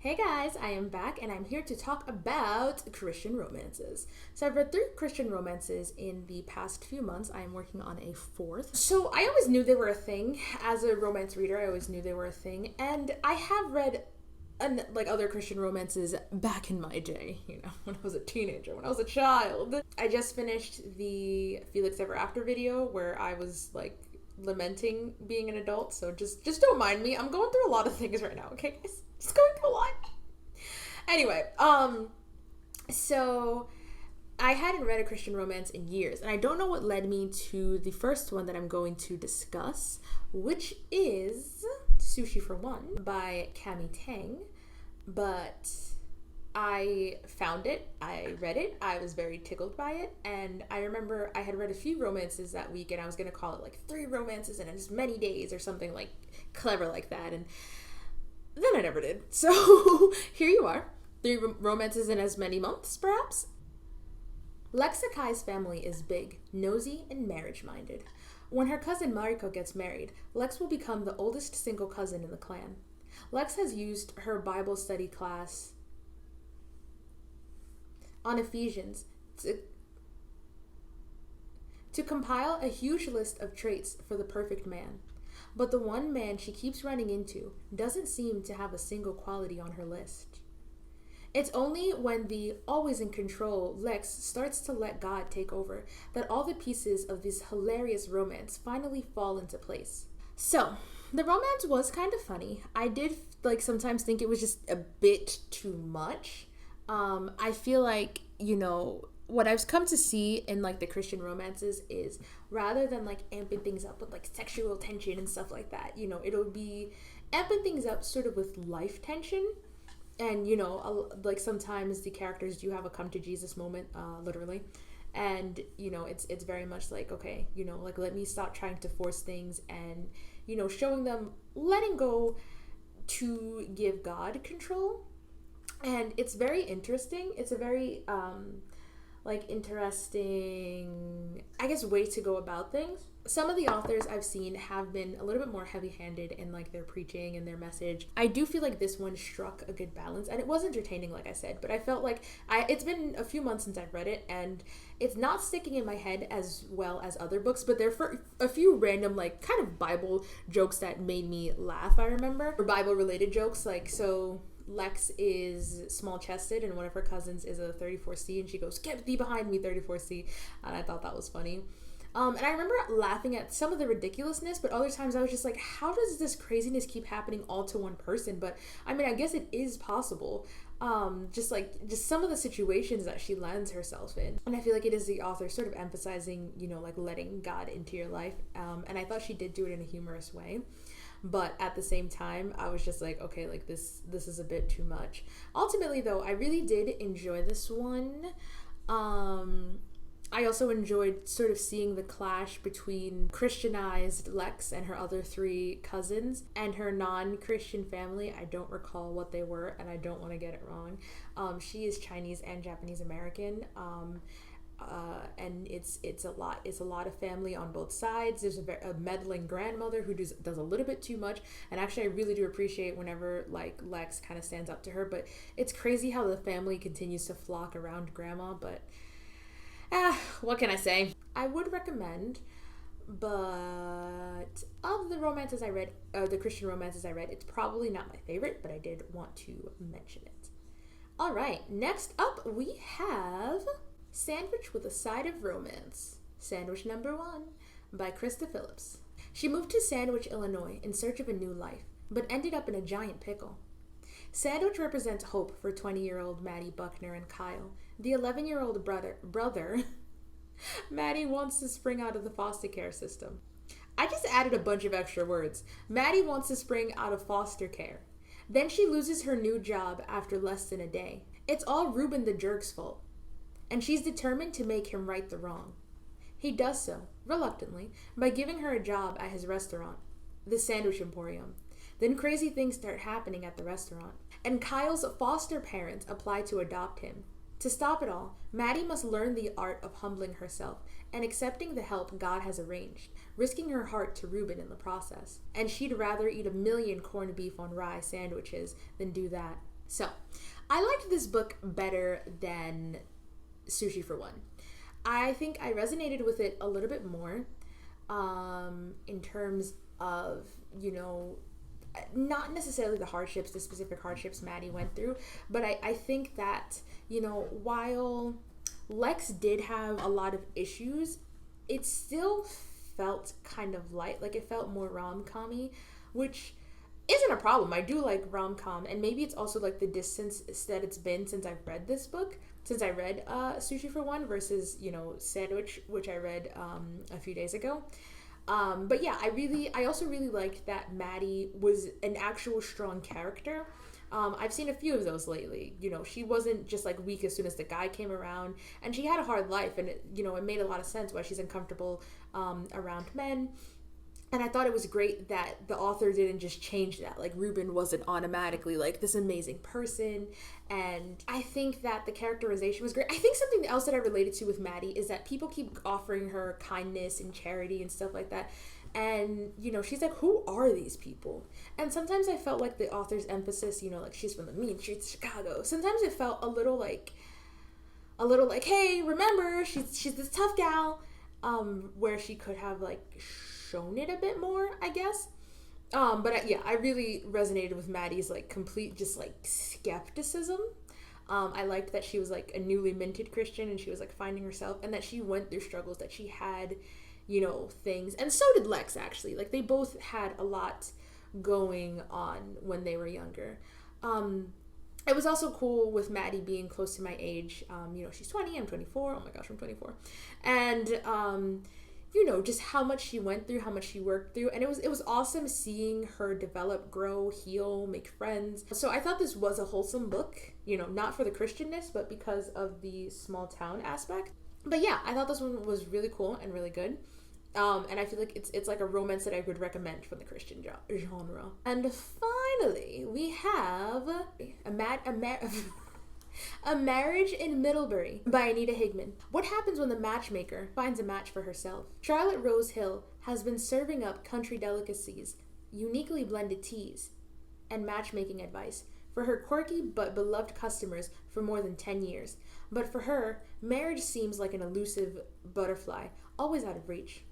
Hey guys, I am back and I'm here to talk about Christian romances. So I've read 3 Christian romances in the past few months. I am working on a 4th. So I always knew they were a thing. As a romance reader, I always knew they were a thing. And I have read other Christian romances back in my day, when I was a teenager, when I was a child. I just finished the Felix Ever After video where I was lamenting being an adult, so just don't mind me. I'm going through a lot of things right now, okay guys? Just going through a lot. Anyway, so I hadn't read a Christian romance in years, and I don't know what led me to the first one that I'm going to discuss, which is Sushi For One by Camy Tang. But I found it, I read it, I was very tickled by it, and I remember I had read a few romances that week, and I was going to call it 3 romances in as many days or something clever like that, and then I never did. So here you are, 3 romances in as many months, perhaps. Lex Sakai's family is big, nosy, and marriage-minded. When her cousin Mariko gets married, Lex will become the oldest single cousin in the clan. Lex has used her Bible study class on Ephesians to compile a huge list of traits for the perfect man. But the one man she keeps running into doesn't seem to have a single quality on her list. It's only when the always in control Lex starts to let God take over that all the pieces of this hilarious romance finally fall into place. So, the romance was kind of funny. I did sometimes think it was just a bit too much. I feel like, what I've come to see in the Christian romances is rather than amping things up with sexual tension and stuff like that, it'll be amping things up sort of with life tension. And, sometimes the characters do have a come to Jesus moment, literally. And, it's very much okay, let me stop trying to force things and, showing them letting go to give God control. And it's very interesting. It's a very, interesting, I guess, way to go about things. Some of the authors I've seen have been a little bit more heavy-handed in their preaching and their message. I do feel like this one struck a good balance, and it was entertaining, like I said, but I felt it's been a few months since I've read it, and it's not sticking in my head as well as other books, but there are a few random kind of Bible jokes that made me laugh, I remember, or Bible-related jokes, so Lex is small-chested, and one of her cousins is a 34C, and she goes, "Get thee behind me, 34C," and I thought that was funny. And I remember laughing at some of the ridiculousness, but other times I was just how does this craziness keep happening all to one person? But, I mean, I guess it is possible. Just some of the situations that she lands herself in. And I feel like it is the author sort of emphasizing, letting God into your life. And I thought she did do it in a humorous way. But at the same time, I was just okay, this is a bit too much. Ultimately, though, I really did enjoy this one. I also enjoyed sort of seeing the clash between Christianized Lex and her other 3 cousins and her non-Christian family. I don't recall what they were, and I don't want to get it wrong. She is Chinese and Japanese American. And it's a lot of family on both sides. There's a meddling grandmother who does a little bit too much, and actually I really do appreciate whenever Lex kind of stands up to her, but it's crazy how the family continues to flock around grandma. But what can I say? I would recommend, but of the romances I read, the Christian romances I read, it's probably not my favorite, but I did want to mention it. Alright, next up we have Sandwich with a Side of Romance, Sandwich number 1, by Krista Phillips. She moved to Sandwich, Illinois in search of a new life, but ended up in a giant pickle. Sandwich represents hope for 20-year-old Maddie Buckner and Kyle. The 11-year-old brother Maddie wants to spring out of the foster care system. I just added a bunch of extra words. Maddie wants to spring out of foster care. Then she loses her new job after less than a day. It's all Reuben the jerk's fault, and she's determined to make him right the wrong. He does so, reluctantly, by giving her a job at his restaurant, the Sandwich Emporium. Then crazy things start happening at the restaurant, and Kyle's foster parents apply to adopt him. To stop it all, Maddie must learn the art of humbling herself and accepting the help God has arranged, risking her heart to Reuben in the process. And she'd rather eat 1,000,000 corned beef on rye sandwiches than do that. So, I liked this book better than Sushi for One. I think I resonated with it a little bit more in terms of, not necessarily the specific hardships Maddie went through, but I think that, while Lex did have a lot of issues, it still felt kind of light. Like, it felt more rom-com-y, which isn't a problem. I do like rom-com, and maybe it's also like the distance that it's been since I've read this book, since I read Sushi for One versus, Sandwich, which I read a few days ago. But yeah, I also really liked that Maddie was an actual strong character. I've seen a few of those lately. She wasn't just like weak as soon as the guy came around, and she had a hard life, and it made a lot of sense why she's uncomfortable around men. And I thought it was great that the author didn't just change that. Like, Ruben wasn't automatically like this amazing person. And I think that the characterization was great. I think something else that I related to with Maddie is that people keep offering her kindness and charity and stuff like that. And, she's like, who are these people? And sometimes I felt like the author's emphasis, like, she's from the mean streets of Chicago. Sometimes it felt a little like, hey, remember, she's this tough gal, where she could have, like, shown it a bit more, I guess. But yeah, I really resonated with Maddie's like complete just like skepticism. I liked that she was like a newly minted Christian, and she was like finding herself, and that she went through struggles, that she had, things. And so did Lex, actually. Like, they both had a lot going on when they were younger. It was also cool with Maddie being close to my age. She's 20, I'm 24. Oh my gosh, I'm 24. And just how much she went through, how much she worked through. And it was awesome seeing her develop, grow, heal, make friends. So I thought this was a wholesome book, not for the Christianness, but because of the small town aspect. But yeah, I thought this one was really cool and really good. And I feel like it's like a romance that I would recommend from the Christian genre. And finally, we have A Marriage in Middlebury by Anita Higman. What happens when the matchmaker finds a match for herself? Charlotte Rose Hill has been serving up country delicacies, uniquely blended teas, and matchmaking advice for her quirky but beloved customers for more than 10 years. But for her, marriage seems like an elusive butterfly, always out of reach.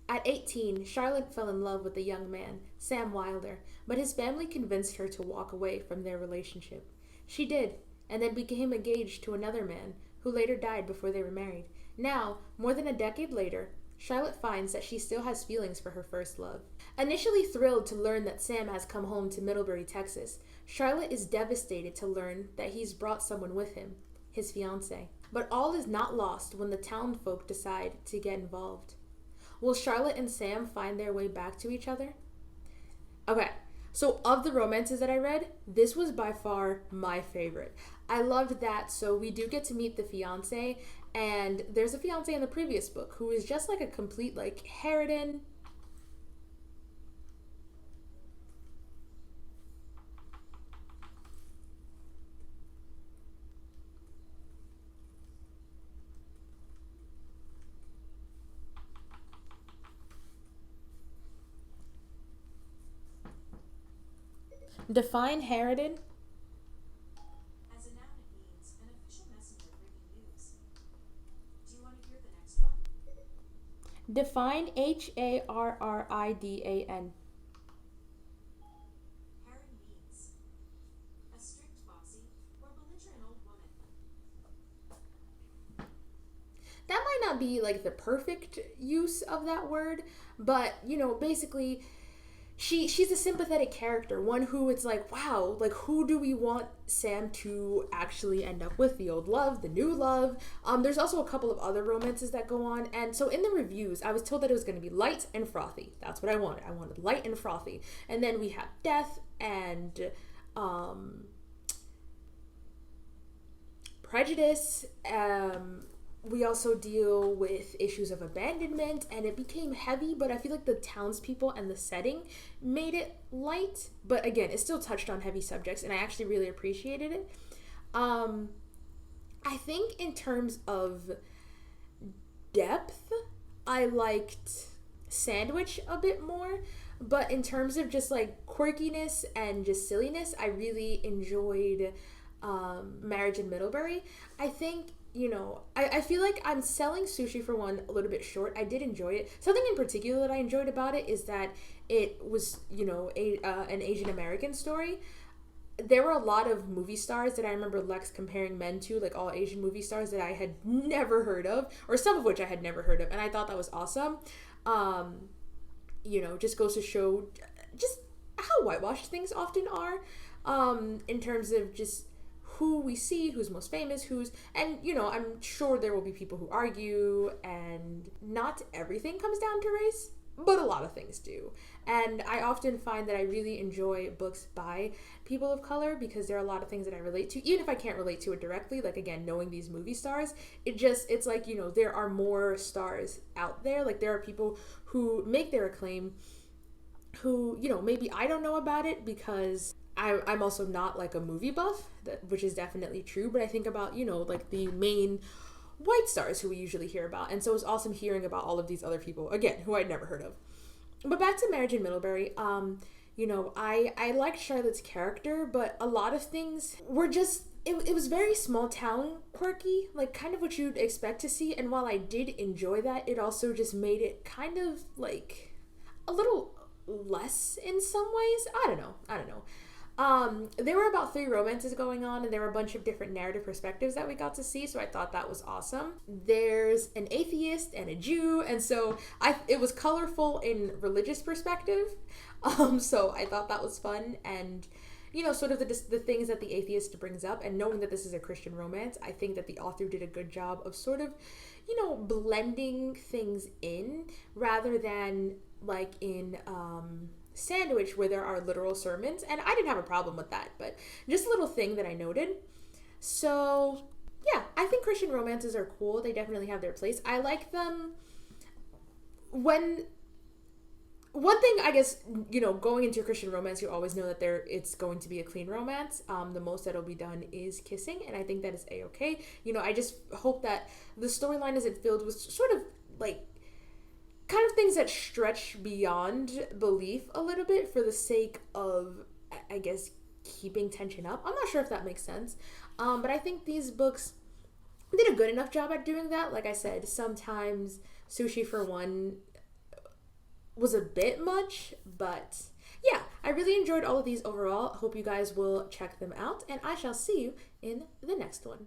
At 18, Charlotte fell in love with a young man, Sam Wilder, but his family convinced her to walk away from their relationship. She did, and then became engaged to another man, who later died before they were married. Now, more than a decade later, Charlotte finds that she still has feelings for her first love. Initially thrilled to learn that Sam has come home to Middlebury, Texas, Charlotte is devastated to learn that he's brought someone with him, his fiancée. But all is not lost when the townfolk decide to get involved. Will Charlotte and Sam find their way back to each other? Okay, so of the romances that I read, this was by far my favorite. I loved that. So we do get to meet the fiance, and there's a fiance in the previous book who is just like a complete like harridan. Define harridan. As a noun, it means an official messenger bringing news. Do you want to hear the next one? Define Harridan. Harridan means a strict foxy or belligerent old woman. That might not be like the perfect use of that word, but basically she's a sympathetic character, one who it's like, wow, like who do we want Sam to actually end up with? The old love, the new love. There's also a couple of other romances that go on, and so in the reviews I was told that it was going to be light and frothy. That's what I wanted. I wanted light and frothy. And then we have death and prejudice. We also deal with issues of abandonment, and it became heavy, but I feel like the townspeople and the setting made it light, but again, it still touched on heavy subjects, and I actually really appreciated it. I think in terms of depth, I liked Sandwich a bit more. But in terms of just like quirkiness and just silliness, I really enjoyed Marriage in Middlebury. I think, I feel like I'm selling Sushi for One a little bit short. I did enjoy it. Something in particular that I enjoyed about it is that it was, an Asian American story. There were a lot of movie stars that I remember Lex comparing men to, like all Asian movie stars that I had never heard of, or some of which I had never heard of, and I thought that was awesome. Just goes to show just how whitewashed things often are, in terms of just who we see, who's most famous, and I'm sure there will be people who argue, and not everything comes down to race, but a lot of things do. And I often find that I really enjoy books by people of color because there are a lot of things that I relate to, even if I can't relate to it directly. Like, again, knowing these movie stars, it's like, there are more stars out there. Like, there are people who make their acclaim who, maybe I don't know about it because I'm also not like a movie buff, which is definitely true. But I think about, like the main white stars who we usually hear about. And so it's awesome hearing about all of these other people, again, who I'd never heard of. But back to Marriage in Middlebury, I liked Charlotte's character, but a lot of things were just, it was very small town quirky, like kind of what you'd expect to see. And while I did enjoy that, it also just made it kind of like a little less in some ways. I don't know. There were about 3 romances going on, and there were a bunch of different narrative perspectives that we got to see, so I thought that was awesome. There's an atheist and a Jew, and so it was colorful in religious perspective, so I thought that was fun, and sort of the things that the atheist brings up, and knowing that this is a Christian romance, I think that the author did a good job of sort of, blending things in, rather than like in Sandwich, where there are literal sermons, and I didn't have a problem with that, but just a little thing that I noted. So yeah, I think Christian romances are cool. They definitely have their place. I like them when one thing, I guess, going into a Christian romance, you always know that it's going to be a clean romance. The most that'll be done is kissing, and I think that is a-okay. I just hope that the storyline isn't filled with sort of like kind of things that stretch beyond belief a little bit for the sake of, I guess, keeping tension up. I'm not sure if that makes sense. But I think these books did a good enough job at doing that. Like I said, sometimes Sushi for One was a bit much, but yeah, I really enjoyed all of these overall. Hope you guys will check them out, and I shall see you in the next one.